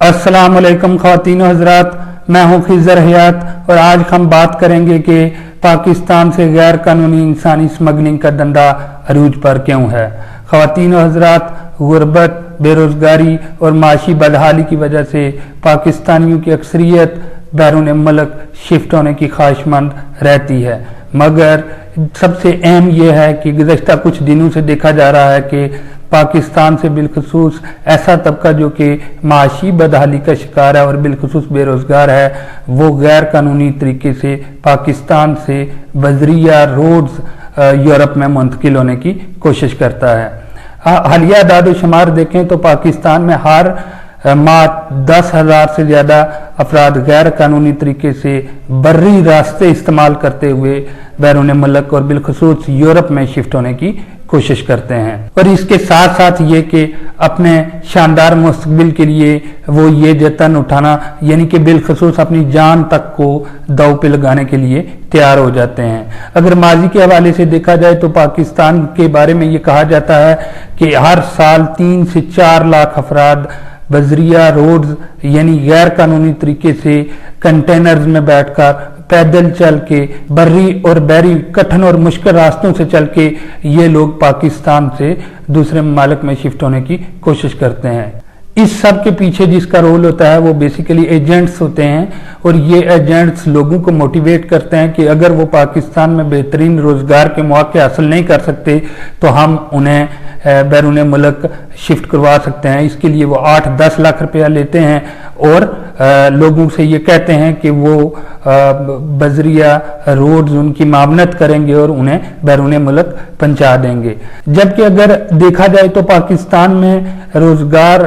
अस्सलाम वालेकुम ख़वातीन व हज़रात, मैं हूँ खिज़र हयात और आज हम बात करेंगे कि पाकिस्तान से गैर कानूनी इंसानी स्मगलिंग का धंधा अरूज पर क्यों है। ख़वातीन व हज़रात, गुर्बत, बेरोज़गारी और माशी बदहाली की वजह से पाकिस्तानियों की अक्सरियत बैरून मुल्क शिफ्ट होने की ख्वाहिशमंद रहती है, मगर सबसे अहम यह है कि गुज़श्ता कुछ दिनों से देखा जा रहा है कि पाकिस्तान से बिलखुसूस ऐसा तबका जो कि माशी बदहाली का शिकार है और बिलखुसूस बेरोज़गार है, वो गैर कानूनी तरीके से पाकिस्तान से बजरिया रोड्स यूरोप में मुंतकिल होने की कोशिश करता है। हालिया दादो शुमार देखें तो पाकिस्तान में हर माह 10,000 से ज़्यादा अफराद गैर कानूनी तरीके से बर्री रास्ते इस्तेमाल करते हुए बैरून मुल्क और बिलखुसूस यूरोप में शिफ्ट होने की कोशिश करते हैं। और इसके साथ साथ ये कि अपने शानदार मुस्तकबिल के लिए वो ये जतन उठाना यानी कि बिलखुसूस अपनी जान तक को दांव पे लगाने के लिए तैयार हो जाते हैं। अगर माजी के हवाले से देखा जाए तो पाकिस्तान के बारे में ये कहा जाता है कि हर साल 3 से 4 लाख अफराद बजरिया रोड्स यानी गैर कानूनी तरीके से कंटेनर्स में बैठकर पैदल चल के बर्री और बहरी कठिन और मुश्किल रास्तों से चल के ये लोग पाकिस्तान से दूसरे ममालिक में शिफ्ट होने की कोशिश करते हैं। इस सब के पीछे जिसका रोल होता है वो बेसिकली एजेंट्स होते हैं और ये एजेंट्स लोगों को मोटिवेट करते हैं कि अगर वो पाकिस्तान में बेहतरीन रोजगार के मौके हासिल नहीं कर सकते तो हम उन्हें बैरून मुल्क शिफ्ट करवा सकते हैं। इसके लिए वो 8-10 लाख रुपया लेते हैं और लोगों से ये कहते हैं कि वो बजरिया रोड्स उनकी मामनत करेंगे और उन्हें बैरून मुल्क पहुंचा देंगे। जबकि अगर देखा जाए तो पाकिस्तान में रोजगार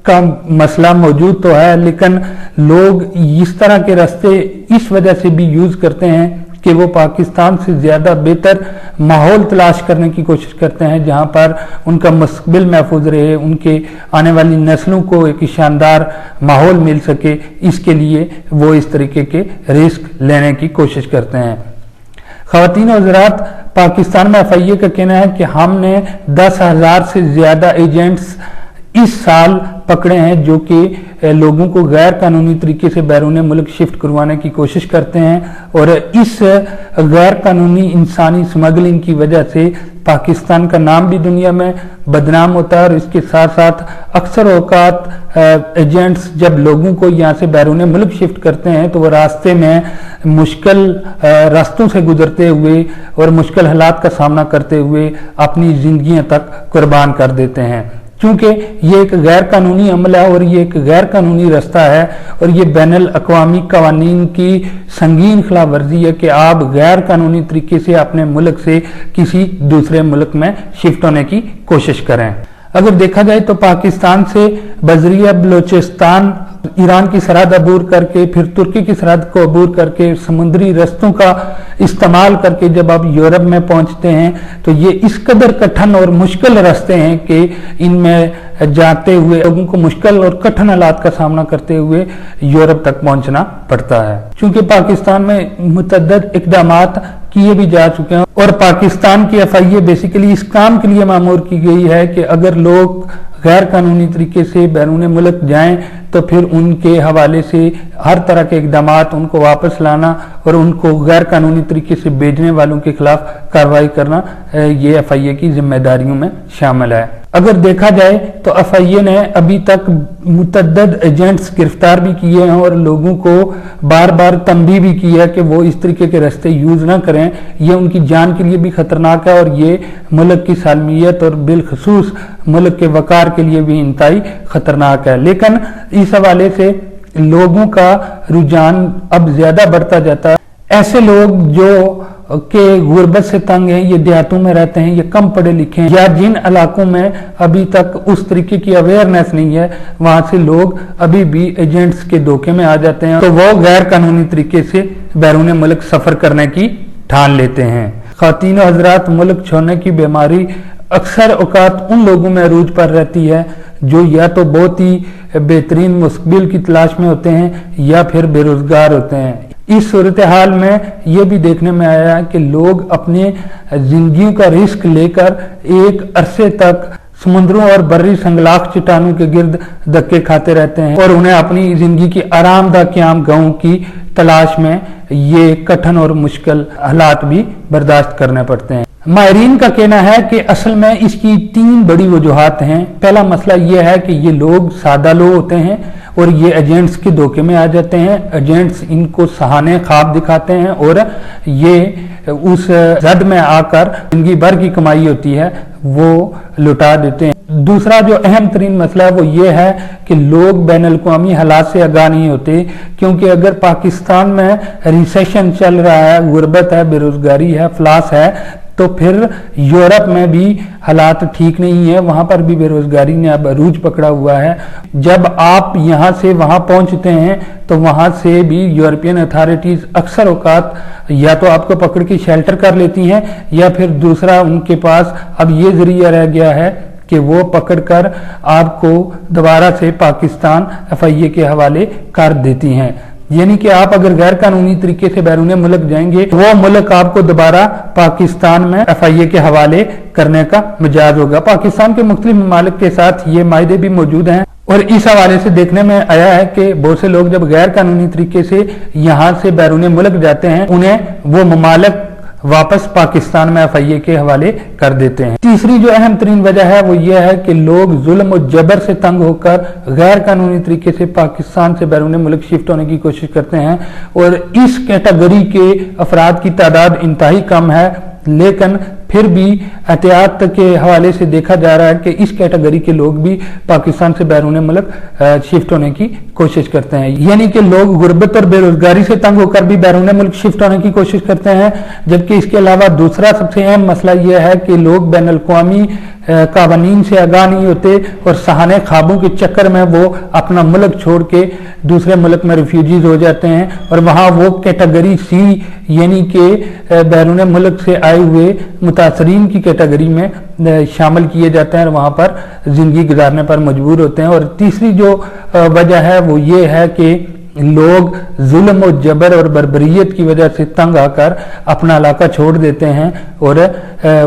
का मसला मौजूद तो है, लेकिन लोग इस तरह के रास्ते इस वजह से भी यूज करते हैं कि वो पाकिस्तान से ज्यादा बेहतर माहौल तलाश करने की कोशिश करते हैं जहां पर उनका मुस्तकबिल महफूज रहे, उनके आने वाली नस्लों को एक शानदार माहौल मिल सके। इसके लिए वो इस तरीके के रिस्क लेने की कोशिश करते हैं। ख़वातीन और हज़रात, पाकिस्तान में FIA का कहना है कि हमने 10,000 से ज्यादा एजेंट्स इस साल पकड़े हैं जो कि लोगों को गैर कानूनी तरीके से बैरून मुल्क शिफ्ट करवाने की कोशिश करते हैं और इस गैर कानूनी इंसानी स्मगलिंग की वजह से पाकिस्तान का नाम भी दुनिया में बदनाम होता है। और इसके साथ साथ अक्सर औकात एजेंट्स जब लोगों को यहाँ से बैरून मुल्क शिफ्ट करते हैं तो वो रास्ते में मुश्किल रास्तों से गुजरते हुए और मुश्किल हालात का सामना करते हुए अपनी जिंदगियां तक कुर्बान कर देते हैं। क्योंकि ये एक गैर कानूनी अमल है और ये एक गैर कानूनी रास्ता है और ये बैनुल अक़वामी कवानीन की संगीन खिलाफ वर्जी है कि आप गैर कानूनी तरीके से अपने मुल्क से किसी दूसरे मुल्क में शिफ्ट होने की कोशिश करें। अगर देखा जाए तो पाकिस्तान से बजरिया बलोचिस्तान ईरान की सरहद अबूर करके फिर तुर्की की सरहद को अबूर करके समुद्री रास्तों का इस्तेमाल करके जब आप यूरोप में पहुंचते हैं तो ये इस कदर कठिन और मुश्किल रास्ते हैं कि इनमें जाते हुए लोगों को मुश्किल और कठिन हालात का सामना करते हुए यूरोप तक पहुंचना पड़ता है। क्योंकि पाकिस्तान में मुतअद्दिद इक़दामात किए भी जा चुके हैं और पाकिस्तान की FIA बेसिकली इस काम के लिए मामूर की गई है कि अगर लोग गैर कानूनी तरीके से बैरून मुल्क जाएं तो फिर उनके हवाले से हर तरह के इक़दामात उनको वापस लाना और उनको गैर कानूनी तरीके से भेजने वालों के खिलाफ कार्रवाई करना ये FIA की जिम्मेदारियों में शामिल है। अगर देखा जाए तो FIA ने अभी तक मुतअद्दिद एजेंट्स गिरफ्तार भी किए हैं और लोगों को बार बार तंबीह भी की है कि वो इस तरीके के रास्ते यूज ना करें। ये उनकी जान के लिए भी खतरनाक है और ये मुल्क की सालमियत और बिलखसूस मुल्क के वकार के लिए भी इंतहाई खतरनाक है। लेकिन इस हवाले से लोगों का रुझान अब ज्यादा बढ़ता जाता है। ऐसे लोग जो के गुर्बत से तंग हैं, ये देहातों में रहते हैं, ये कम पढ़े लिखे हैं या जिन इलाकों में अभी तक उस तरीके की अवेयरनेस नहीं है, वहां से लोग अभी भी एजेंट्स के धोखे में आ जाते हैं तो वो गैर कानूनी तरीके से बैरून मुल्क सफर करने की ठान लेते हैं। ख़वातीन और हज़रात, मुल्क छोड़ने की बीमारी अक्सर औकात उन लोगों में अरूज पर रहती है जो या तो बहुत ही बेहतरीन मुस्तकबिल की तलाश में होते हैं या फिर बेरोजगार होते हैं। इस सूरत हाल में ये भी देखने में आया कि लोग अपने जिंदगी का रिस्क लेकर एक अरसे तक समुद्रों और बर्री संगलाख चट्टानों के गिर्द धक्के खाते रहते हैं और उन्हें अपनी जिंदगी की आरामदा क़याम गाहों की तलाश में ये कठिन और मुश्किल हालात भी बर्दाश्त करने पड़ते हैं। माहिरीन का कहना है कि असल में इसकी 3 बड़ी वजूहात हैं। पहला मसला यह है कि ये लोग सादा लोग होते हैं और ये एजेंट्स के धोखे में आ जाते हैं। एजेंट्स इनको सहाने ख्वाब दिखाते हैं और ये उस जद में आकर जिंदगी भर की कमाई होती है वो लुटा देते हैं। दूसरा जो अहम तरीन मसला है वो ये है कि लोग बैन अल-अक़वामी हालात से आगाह नहीं होते, क्योंकि अगर पाकिस्तान में रिसेशन चल रहा है, गुर्बत है, बेरोजगारी है, अफलास है, तो फिर यूरोप में भी हालात ठीक नहीं है, वहां पर भी बेरोजगारी ने अब अरूज पकड़ा हुआ है। जब आप यहां से वहां पहुंचते हैं तो वहां से भी यूरोपियन अथॉरिटीज अक्सर औकात या तो आपको पकड़ के शेल्टर कर लेती हैं या फिर दूसरा उनके पास अब ये जरिया रह गया है कि वो पकड़कर आपको दोबारा से पाकिस्तान FIA के हवाले कर देती हैं। यानी कि आप अगर गैर कानूनी तरीके से बैरून मुल्क जाएंगे, वो मुल्क आपको दोबारा पाकिस्तान में FIA के हवाले करने का मिजाज होगा। पाकिस्तान के मुख्तलिफ ममालिक के साथ ये मायदे भी मौजूद हैं और इस हवाले से देखने में आया है कि बहुत से लोग जब गैर कानूनी तरीके से यहाँ से बैरून मुल्क जाते हैं, उन्हें वो ममालिक वापस पाकिस्तान में FIA के हवाले कर देते हैं। तीसरी जो अहम तरीन वजह है वो ये है कि लोग जुल्म और जबर से तंग होकर गैर कानूनी तरीके से पाकिस्तान से बैरून मुल्क शिफ्ट होने की कोशिश करते हैं और इस कैटेगरी के अफराद की तादाद इंतहाई कम है, लेकिन फिर भी एहतियात के हवाले से देखा जा रहा है कि इस कैटेगरी के लोग भी पाकिस्तान से बैरून मुल्क शिफ्ट होने की कोशिश करते हैं। यानी कि लोग गुर्बत और बेरोजगारी से तंग होकर भी बैरून मुल्क शिफ्ट होने की कोशिश करते हैं। जबकि इसके अलावा दूसरा सबसे अहम मसला यह है कि लोग बैन अल-अक़वामी कानून से आगाह नहीं होते और सहाने ख्वाबों के चक्कर में वो अपना मुल्क छोड़ के दूसरे मुल्क में रिफ्यूजीज हो जाते हैं और वहाँ वो कैटेगरी C यानी कि बैरून मुल्क से आए हुए मुतासरीन की कैटेगरी में शामिल किए जाते हैं और वहाँ पर जिंदगी गुजारने पर मजबूर होते हैं। और तीसरी जो वजह है वो ये है कि लोग जुल्म और जबर और बर्बरियत की वजह से तंग आकर अपना इलाका छोड़ देते हैं और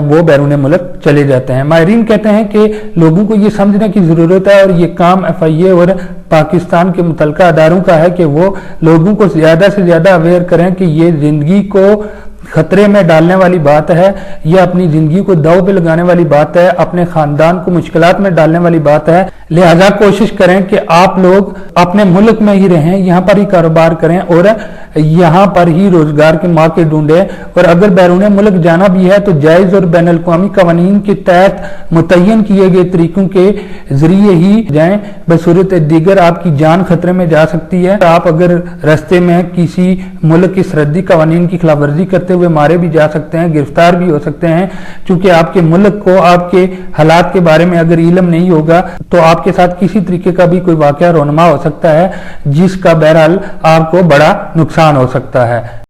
वो बैरून मुल्क चले जाते हैं। माहिरीन कहते हैं कि लोगों को ये समझने की ज़रूरत है और ये काम FIA और पाकिस्तान के मुतल्लिका अदारों का है कि वो लोगों को ज़्यादा से ज़्यादा अवेयर करें कि ये ज़िंदगी को खतरे में डालने वाली बात है, यह अपनी जिंदगी को दांव पे लगाने वाली बात है, अपने खानदान को मुश्किलात में डालने वाली बात है। लिहाजा कोशिश करें कि आप लोग अपने मुल्क में ही रहें, यहाँ पर ही कारोबार करें और यहाँ पर ही रोजगार के मौके ढूंढें और अगर बैरून मुल्क जाना भी है तो जायज़ और बैन अल-अक़वामी कानून के तहत मुतय्यन किए गए तरीकों के जरिए ही जाएं। बसूरत दीगर आपकी जान खतरे में जा सकती है। आप अगर रास्ते में किसी मुल्क की सरहदी कानून की खिलाफ वर्जी करते हुए मारे भी जा सकते हैं, गिरफ्तार भी हो सकते हैं, क्योंकि आपके मुल्क को आपके हालात के बारे में अगर इल्म नहीं होगा तो आपके साथ किसी तरीके का भी कोई वाकया रोनमा हो सकता है जिसका बहरहाल आपको बड़ा नुकसान हो सकता है।